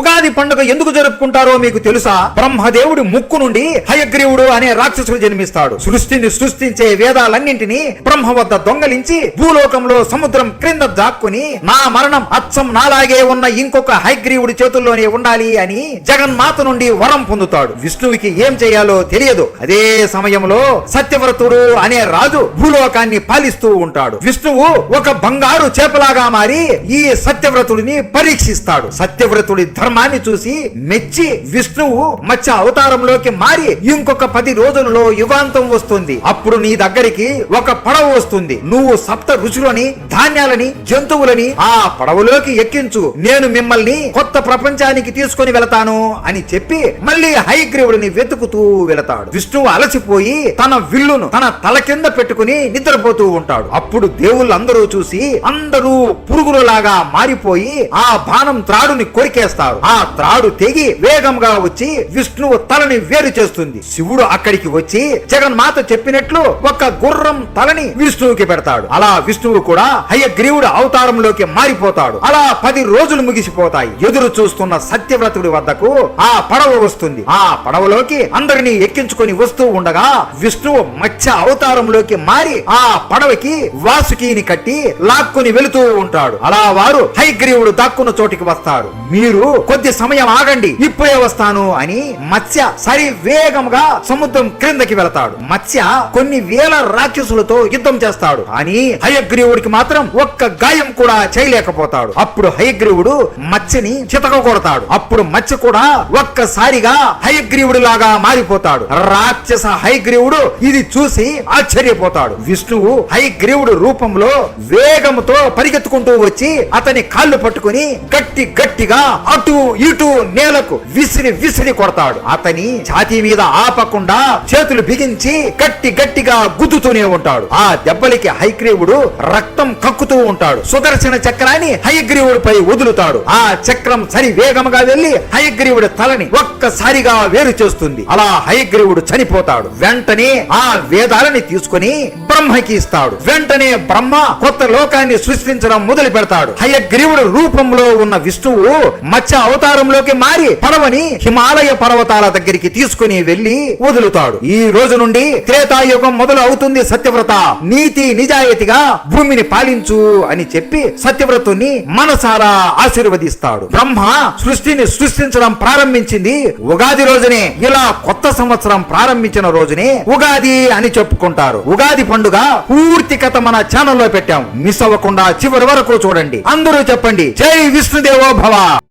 ఉగాది పండుగ ఎందుకు జరుపుకుంటారో మీకు తెలుసా? బ్రహ్మదేవుడి ముక్కు నుండి హయగ్రీవుడు అనే రాక్షసుడు జన్మిస్తాడు. సృష్టిని సృష్టించే వేదాలన్నింటినీ బ్రహ్మ వద్ద దొంగలించి భూలోకంలో సముద్రం క్రింద దాక్కుని నా మరణం అచ్చం నాలాగే ఉన్న ఇంకొక హయగ్రీవుడి చేతుల్లోనే ఉండాలి అని జగన్మాత నుండి వరం పొందుతాడు. విష్ణువుకి ఏం చేయాలో తెలియదు. అదే సమయంలో సత్యవ్రతుడు అనే రాజు భూలోకాన్ని పాలిస్తూ ఉంటాడు. విష్ణువు ఒక బంగారు చేపలాగా మారి ఈ సత్యవ్రతుడిని పరీక్షిస్తాడు. సత్యవ్రతుడి ధర్మాన్ని చూసి మెచ్చి విష్ణువు మత్స్య అవతారంలోకి మారి ఇంకొక 10 రోజులలో యుగాంతం వస్తుంది. అప్పుడు నీ దగ్గరికి ఒక పడవ వస్తుంది. నువ్వు సప్త రుచులని, ధాన్యాలని, జంతువులని ఆ పడవలోకి ఎక్కించు. నేను మిమ్మల్ని కొత్త ప్రపంచానికి తీసుకొని వెళతాను అని చెప్పి మళ్ళీ హయగ్రీవుడిని వెతుకుతూ వెళతాడు. విష్ణువు అలసిపోయి తన విల్లును తన తల కింద పెట్టుకుని నిద్రపోతూ ఉంటాడు. అప్పుడు దేవుళ్ళందరూ చూసి అందరూ పురుగులలాగా మారిపోయి ఆ బాణం త్రాడుని కొరికేస్తారు. ఆ త్రాడు తెగి వేగంగా వచ్చి విష్ణువు తలని వేరు చేస్తుంది. శివుడు అక్కడికి వచ్చి జగన్మాత చెప్పినట్లు ఒక గుర్రం తలని విష్ణువుకి పెడతాడు. అలా విష్ణువు కూడా హయగ్రీవుడు అవతారంలోకి మారిపోతాడు. అలా 10 రోజులు ముగిసిపోతాయి. ఎదురు చూస్తున్న సత్యవ్రతుడి వద్దకు ఆ పడవ వస్తుంది. ఆ పడవలోకి అందరినీ ఎక్కించుకొని వస్తూ ఉండగా విష్ణువు మత్స్య అవతారంలోకి మారి ఆ పడవకి వాసుకిని కట్టి లాక్కుని వెళుతూ ఉంటాడు. అలా వారు హయగ్రీవుడు దాక్కున్న చోటికి వస్తారు. మీరు కొద్ది సమయం ఆగండి, ఇప్పుడే వస్తాను అని మత్స్య సరి వేగంగా సముద్రం క్రిందకి వెళతాడు. మత్స్య కొన్ని వేల రాక్షసులతో యుద్ధం చేస్తాడు. కానీ హయగ్రీవుడికి మాత్రం ఒక్క గాయం కూడా చేయలేకపోతాడు. అప్పుడు హయగ్రీవుడు మత్స్యని చితక కొడతాడు. అప్పుడు మత్స్య కూడా ఒక్కసారిగా హయగ్రీవుడి లాగా మారిపోతాడు. రాక్షస హయగ్రీవుడు ఇది చూసి ఆశ్చర్యపోతాడు. విష్ణువు హయగ్రీవుడు రూపంలో వేగంతో పరిగెత్తుకుంటూ వచ్చి అతని కాళ్ళు పట్టుకుని గట్టిగా అటు ఇటు నేలకు విసిరి కొడతాడు. అతని ఛాతీ మీద ఆపకుండా చేతులు బిగించి గట్టిగా గుద్దుతూనే ఉంటాడు. ఆ దెబ్బలకి హయగ్రీవుడు రక్తం కక్కుతూ ఉంటాడు. సుదర్శన చక్రాన్ని హయగ్రీవుడిపై వదులుతాడు. ఆ చక్రం సరి వేగంగా వెళ్లి హయగ్రీవుడి తలని ఒక్కసారిగా వేరు చేస్తుంది. అలా హయగ్రీవుడు చనిపోతాడు. వెంటనే ఆ వేదాలని తీసుకుని బ్రహ్మకి ఇస్తాడు. వెంటనే బ్రహ్మ కొత్త లోకాన్ని సృష్టించడం మొదలు పెడతాడు. హయగ్రీవుడు రూపంలో ఉన్న విష్ణువు మత్స్య అవతారంలోకి మారి పడవని హిమాలయ పర్వతాల దగ్గరికి తీసుకుని వెళ్లి వదులుతాడు. ఈ రోజు నుండి త్రేతాయుగం మొదలు అవుతుంది. సత్యవ్రత నీతి నిజాయితీగా భూమిని పాలించు అని చెప్పి సత్యవ్రతుని మనసారా ఆశీర్వదిస్తాడు. బ్రహ్మ సృష్టిని సృష్టించడం ప్రారంభించింది ఉగాది రోజునే. ఇలా కొత్త సంవత్సరం ప్రారంభించిన రోజునే ఉగాది అని చెప్పుకుంటారు. ఉగాది పండుగ పూర్తి కథ మన ఛానల్లో పెట్టాం. మిస్ అవ్వకుండా చివరి వరకు చూడండి. అందరూ చెప్పండి, జై విష్ణుదేవో భవ.